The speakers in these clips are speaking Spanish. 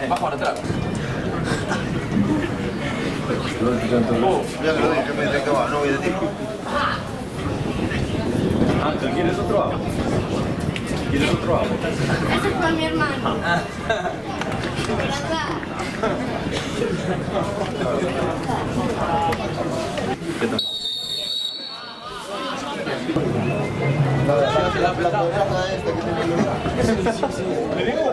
Va a jugar atrás. Ya que lo dije, me dice que va, no voy de ti. Ah, ¿tú quieres otro agua? ¿Quieres otro agua? Ese es para mi hermano. ¿Qué tal? ¿Le digo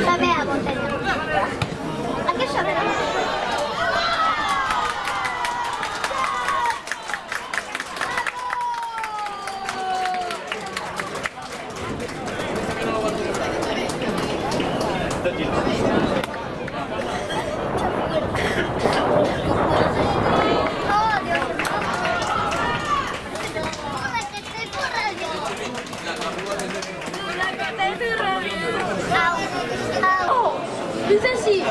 Sapeva montagnolo. A che sapeva? Dice sí. A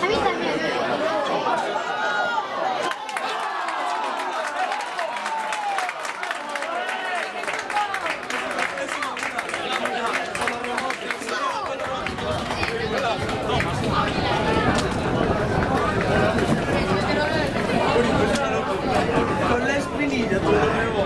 mí también. Con la espinilla todo de nuevo.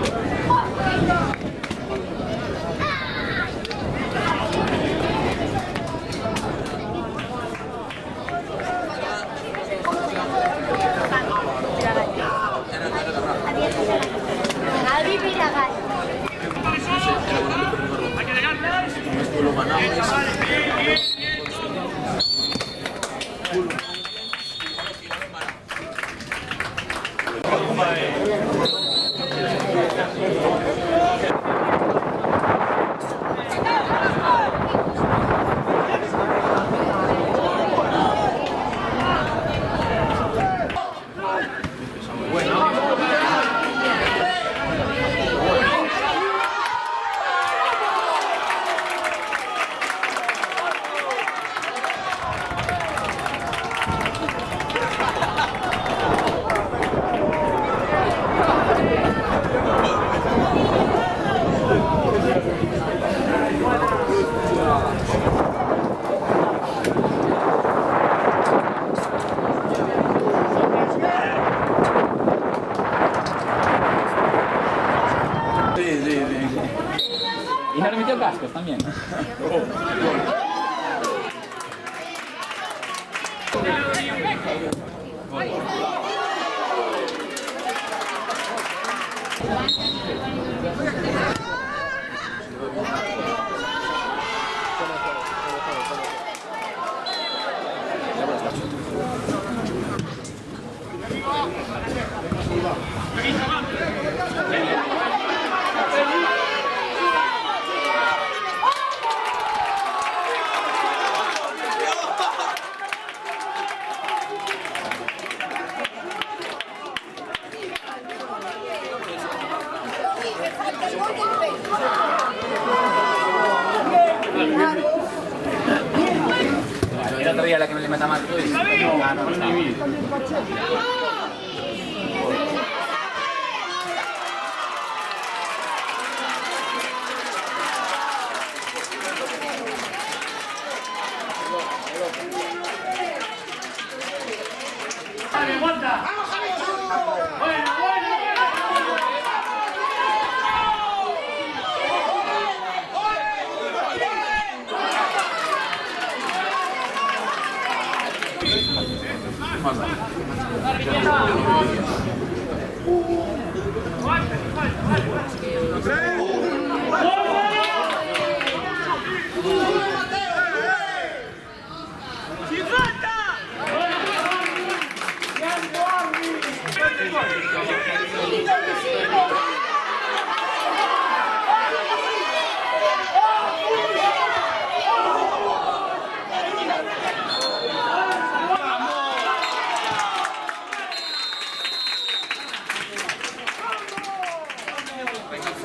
Y no le metió cascos también. El otro día la que me le meta mal. Si tratta!